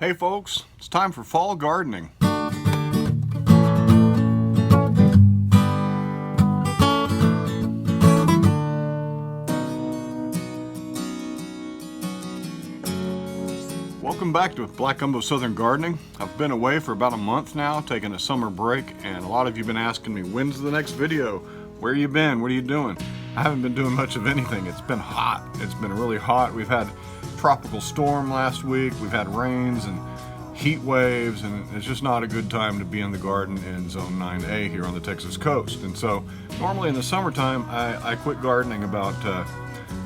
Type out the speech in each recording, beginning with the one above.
Hey folks, it's time for fall gardening. Welcome back to Black Gumbo Southern Gardening. I've been away for about a month now, taking a summer break, and a lot of you have been asking me, when's the next video? Where you been? What are you doing? I haven't been doing much of anything. It's been hot. It's been really hot. We've had tropical storm last week. We've had rains and heat waves, and it's just not a good time to be in the garden in Zone 9A here on the Texas coast. And so normally in the summertime, I quit gardening about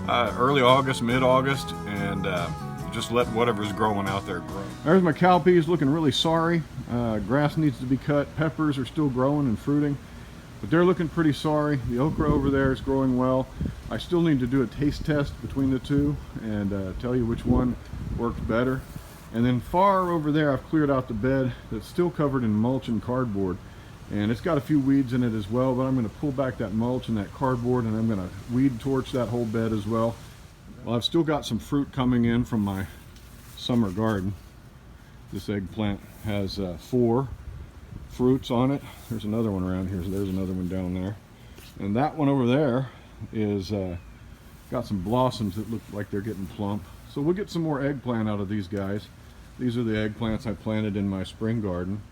early August, mid-August, and just let whatever's growing out there grow. There's my cowpeas looking really sorry. Grass needs to be cut. Peppers are still growing and fruiting, but they're looking pretty sorry. The okra over there is growing well. I still need to do a taste test between the two and tell you which one worked better. And then far over there, I've cleared out the bed that's still covered in mulch and cardboard. And it's got a few weeds in it as well, but I'm going to pull back that mulch and that cardboard, and I'm going to weed torch that whole bed as well. Well, I've still got some fruit coming in from my summer garden. This eggplant has 4 fruits on it. There's another one around here, so there's another one down there. And that one over there is got some blossoms that look like they're getting plump. So we'll get some more eggplant out of these guys. These are the eggplants I planted in my spring garden.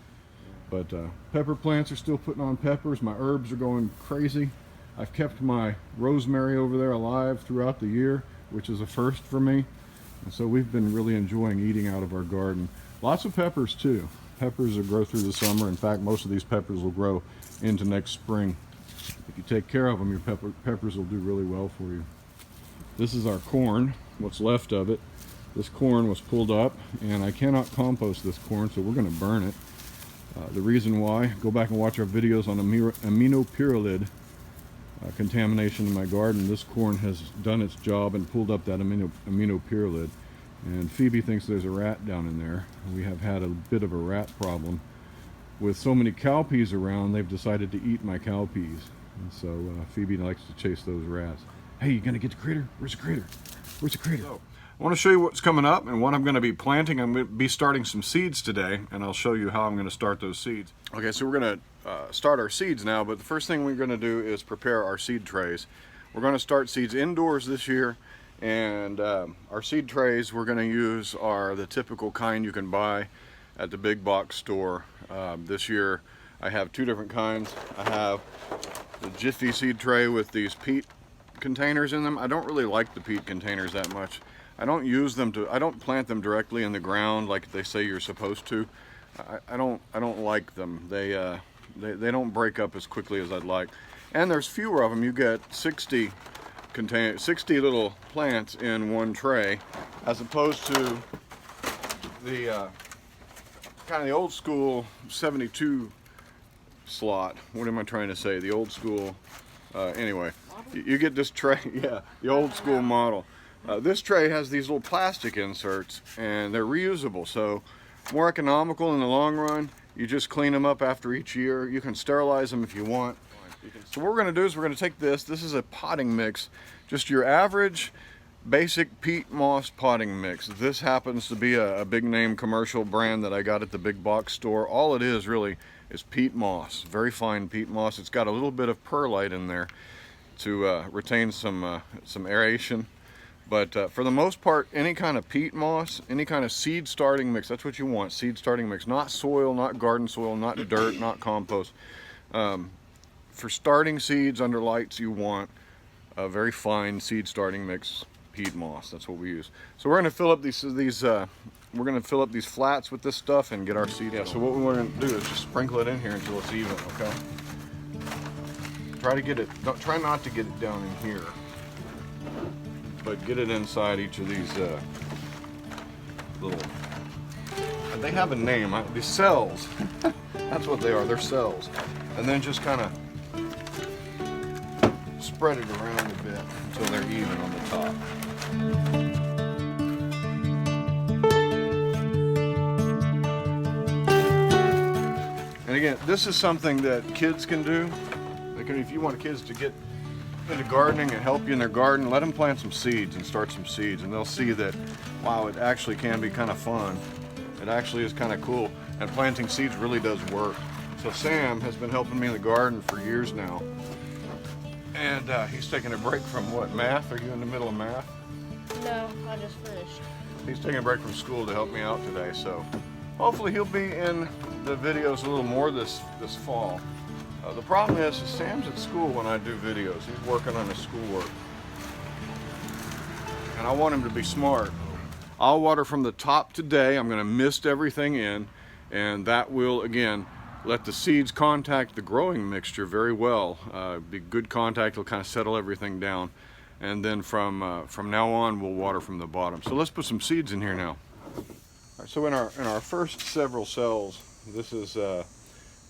But pepper plants are still putting on peppers. My herbs are going crazy. I've kept my rosemary over there alive throughout the year, which is a first for me. And so we've been really enjoying eating out of our garden. Lots of peppers too. Peppers will grow through the summer. In fact, most of these peppers will grow into next spring. If you take care of them, your peppers will do really well for you. This is our corn, what's left of it. This corn was pulled up, and I cannot compost this corn, so we're going to burn it. The reason why, go back and watch our videos on aminopyrrolid contamination in my garden. This corn has done its job and pulled up that aminopyrrolid. And Phoebe thinks there's a rat down in there. We have had a bit of a rat problem. With so many cowpeas around, they've decided to eat my cowpeas. And so Phoebe likes to chase those rats. Hey, you gonna get the critter? Where's the critter? Where's the critter? So, I want to show you what's coming up and what I'm going to be planting. I'm going to be starting some seeds today, and I'll show you how I'm going to start those seeds. Okay, so we're going to start our seeds now, but the first thing we're going to do is prepare our seed trays. We're going to start seeds indoors this year, and our seed trays we're going to use are the typical kind you can buy at the big box store. This year I have 2 different kinds. I have the Jiffy seed tray with these peat containers in them. I don't really like the peat containers that much. I don't use them I don't plant them directly in the ground like they say you're supposed to. I don't like them. They don't break up as quickly as I'd like. And there's fewer of them. You get 60 little plants in one tray, as opposed to the kind of the old school 72 slot. What am I trying to say? The old school, anyway, you get this tray, yeah, the old school model. This tray has these little plastic inserts, and they're reusable, so more economical in the long run. You just clean them up after each year. You can sterilize them if you want. So what we're going to do is we're going to take this is a potting mix, just your average basic peat moss potting mix. This happens to be a big name commercial brand that I got at the big box store. All it is really is peat moss, very fine peat moss. It's got a little bit of perlite in there to retain some aeration. But for the most part, any kind of peat moss, any kind of seed starting mix, that's what you want, seed starting mix. Not soil, not garden soil, not dirt, not compost. For starting seeds under lights, you want a very fine seed starting mix, peat moss. That's what we use. So we're going to fill up we're going to fill up these flats with this stuff and get our seed. Yeah, so what we want to do is just sprinkle it in here until it's even, okay? Try not to get it down in here, but get it inside each of these little, they have a name, these cells. That's what they are, they're cells. And then just kind of spread it around a bit until they're even on the top. And again, this is something that kids can do. If you want kids to get into gardening and help you in their garden, let them plant some seeds and start some seeds, and they'll see that, wow, it actually can be kind of fun It actually is kind of cool, and planting seeds really does work. So Sam has been helping me in the garden for years now, and he's taking a break from what, math? Are you in the middle of math? No, I just finished. He's taking a break from school to help me out today, so hopefully he'll be in the videos a little more this fall. The problem is Sam's at school when I do videos. He's working on his schoolwork, and I want him to be smart. I'll water from the top today. I'm going to mist everything in, and that will again let the seeds contact the growing mixture very well. Be good contact. It'll kind of settle everything down, and then from now on we'll water from the bottom. So let's put some seeds in here now. All right, so in our first several cells, this is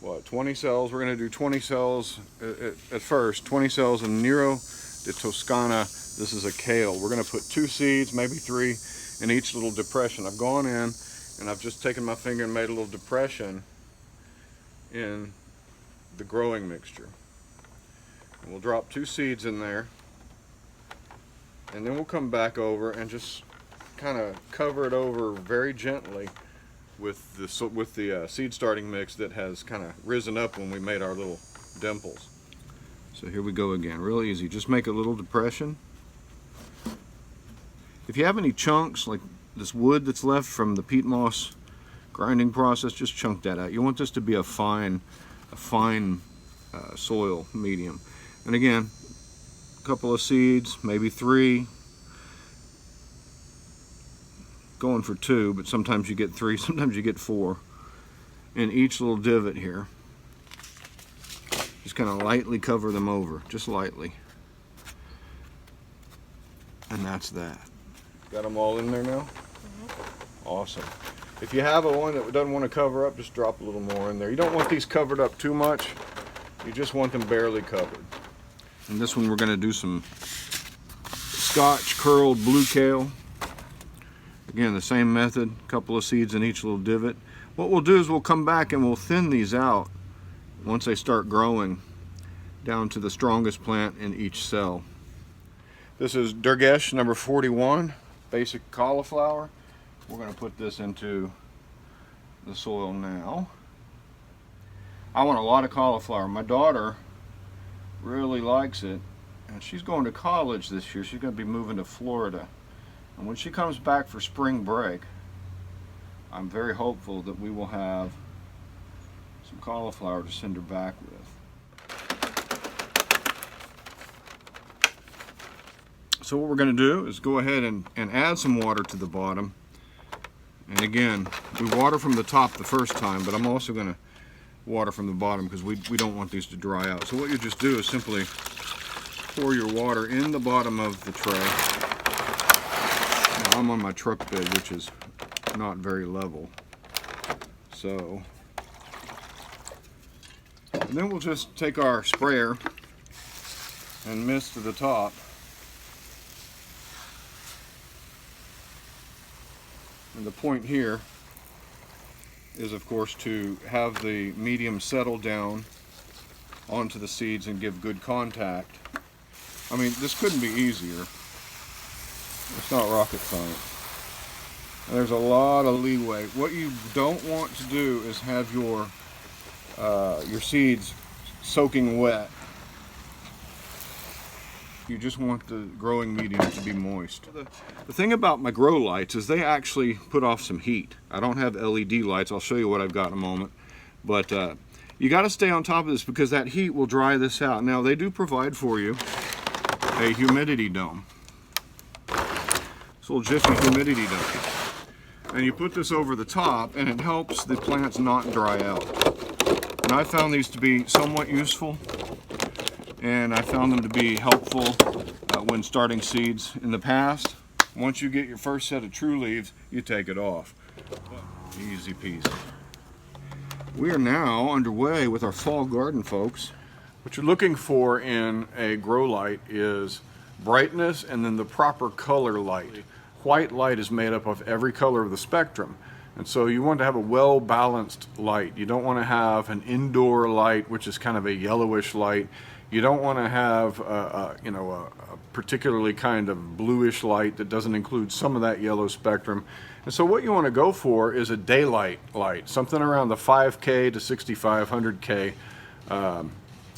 what, 20 cells. We're going to do 20 cells at first. 20 cells in Nero de Toscana. This is a kale. We're going to put 2 seeds, maybe 3, in each little depression. I've gone in and I've just taken my finger and made a little depression in the growing mixture. And we'll drop 2 seeds in there, and then we'll come back over and just kind of cover it over very gently with the seed starting mix that has kind of risen up when we made our little dimples. So here we go again, real easy. Just make a little depression. If you have any chunks like this wood that's left from the peat moss grinding process, just chunk that out. You want this to be a fine soil medium. And again, a couple of seeds, maybe 3. Going for 2, but sometimes you get 3, sometimes you get 4 in each little divot here. Just kind of lightly cover them over, just lightly. And that's that. Got them all in there now? Mm-hmm. Awesome. If you have one that doesn't want to cover up, just drop a little more in there. You don't want these covered up too much. You just want them barely covered. And this one we're going to do some Scotch curled blue kale. Again, the same method, a couple of seeds in each little divot. What we'll do is we'll come back and we'll thin these out once they start growing down to the strongest plant in each cell. This is Durgesh number 41, basic cauliflower. We're going to put this into the soil now. I want a lot of cauliflower. My daughter really likes it, and she's going to college this year. She's going to be moving to Florida. And when she comes back for spring break, I'm very hopeful that we will have some cauliflower to send her back with. So what we're going to do is go ahead and add some water to the bottom. And again, we water from the top the first time, but I'm also going to water from the bottom because we don't want these to dry out. So what you just do is simply pour your water in the bottom of the tray. I'm on my truck bed, which is not very level. So, and then we'll just take our sprayer and mist to the top. And the point here is, of course, to have the medium settle down onto the seeds and give good contact. I mean, this couldn't be easier. It's not rocket science. There's a lot of leeway. What you don't want to do is have your seeds soaking wet. You just want the growing medium to be moist. The thing about my grow lights is they actually put off some heat. I don't have LED lights. I'll show you what I've got in a moment. But you got to stay on top of this because that heat will dry this out. Now they do provide for you a humidity dome. This little Jiffy humidity dome. And you put this over the top and it helps the plants not dry out. And I found these to be somewhat useful, and I found them to be helpful when starting seeds in the past. Once you get your first set of true leaves, you take it off. Easy peasy. We are now underway with our fall garden, folks. What you're looking for in a grow light is brightness and then the proper color light. White light is made up of every color of the spectrum, and so you want to have a well-balanced light. You don't want to have an indoor light which is kind of a yellowish light. You don't want to have a particularly kind of bluish light that doesn't include some of that yellow spectrum, And so what you want to go for is a daylight light, something around the 5K to 6500K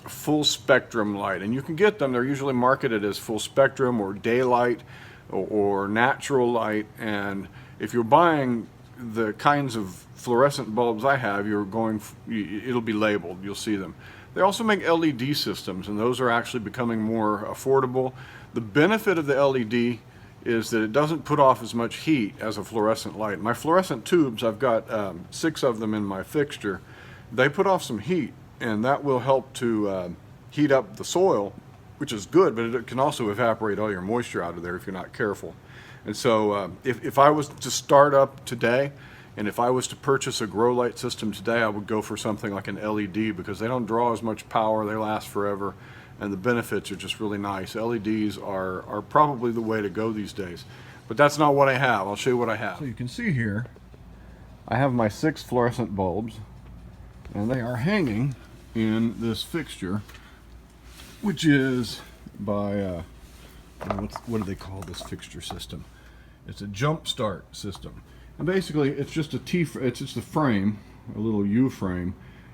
full spectrum light. And you can get them, they're usually marketed as full spectrum or daylight or natural light. And if you're buying the kinds of fluorescent bulbs I have, it'll be labeled, you'll see them. They also make LED systems, and those are actually becoming more affordable. The benefit of the LED is that it doesn't put off as much heat as a fluorescent light. My fluorescent tubes, I've got 6 of them in my fixture. They put off some heat, and that will help to heat up the soil, which is good, but it can also evaporate all your moisture out of there if you're not careful. And so if I was to start up today, and if I was to purchase a grow light system today, I would go for something like an LED, because they don't draw as much power, they last forever, and the benefits are just really nice. LEDs are probably the way to go these days. But that's not what I have. I'll show you what I have. So you can see here, I have my 6 fluorescent bulbs, and they are hanging in this fixture, which is by, what do they call this fixture system? It's a jump start system. And basically it's just it's just a frame, a little U frame,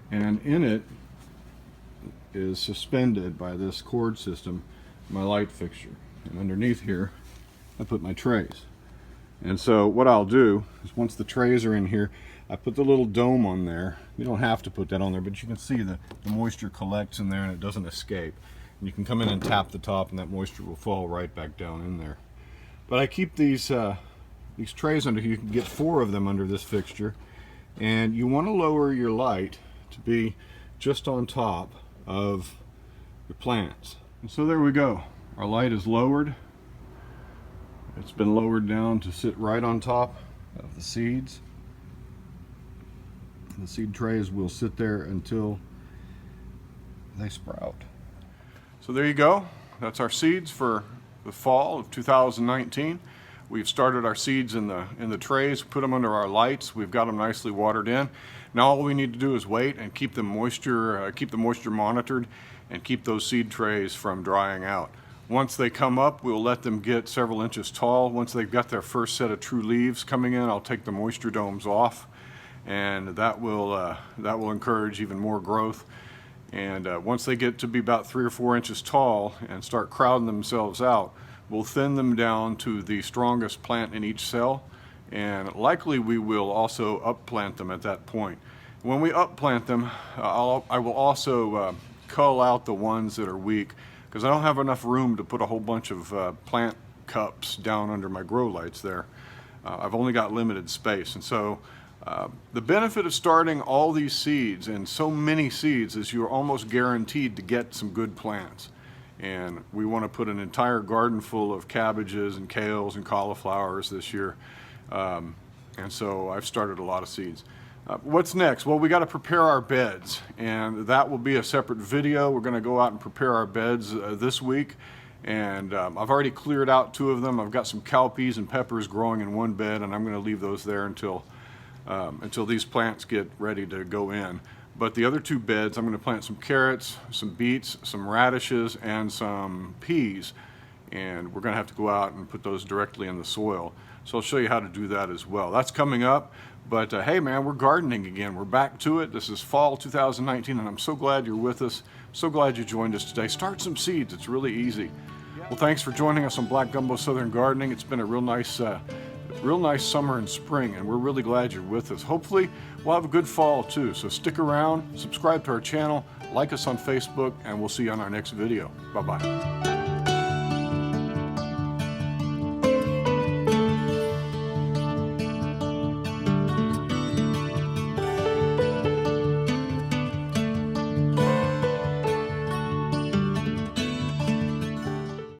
and in it is suspended by this cord system my light fixture. And underneath here I put my trays. And so what I'll do is, once the trays are in here, I put the little dome on there. You don't have to put that on there, but you can see the moisture collects in there and it doesn't escape. And you can come in and tap the top and that moisture will fall right back down in there. But I keep these trays under here. You can get 4 of them under this fixture, and you want to lower your light to be just on top of your plants. And so there we go. Our light is lowered. It's been lowered down to sit right on top of the seeds. The seed trays will sit there until they sprout. So there you go. That's our seeds for the fall of 2019. We've started our seeds in the trays, put them under our lights. We've got them nicely watered in. Now all we need to do is wait and keep the moisture monitored, and keep those seed trays from drying out. Once they come up, we'll let them get several inches tall. Once they've got their first set of true leaves coming in, I'll take the moisture domes off, and that will encourage even more growth. And once they get to be about 3 or 4 inches tall and start crowding themselves out, we'll thin them down to the strongest plant in each cell, and likely we will also upplant them at that point. When we upplant them, I will also cull out the ones that are weak, because I don't have enough room to put a whole bunch of plant cups down under my grow lights there. I've only got limited space, and so the benefit of starting all these seeds and so many seeds is you're almost guaranteed to get some good plants. And we want to put an entire garden full of cabbages and kales and cauliflowers this year. And so I've started a lot of seeds. What's next? Well, we got to prepare our beds, and that will be a separate video. We're going to go out and prepare our beds this week. And I've already cleared out 2 of them. I've got some cowpeas and peppers growing in one bed, and I'm going to leave those there until these plants get ready to go in. But the other 2 beds, I'm going to plant some carrots, some beets, some radishes, and some peas. And we're going to have to go out and put those directly in the soil. So I'll show you how to do that as well. That's coming up. But hey man, we're gardening again. We're back to it. This is fall 2019, and I'm so glad you're with us. So glad you joined us today. Start some seeds. It's really easy. Well, thanks for joining us on Black Gumbo Southern Gardening. It's been a real nice summer and spring, and we're really glad you're with us. Hopefully we'll have a good fall too. So stick around, subscribe to our channel, like us on Facebook, and we'll see you on our next video. Bye-bye.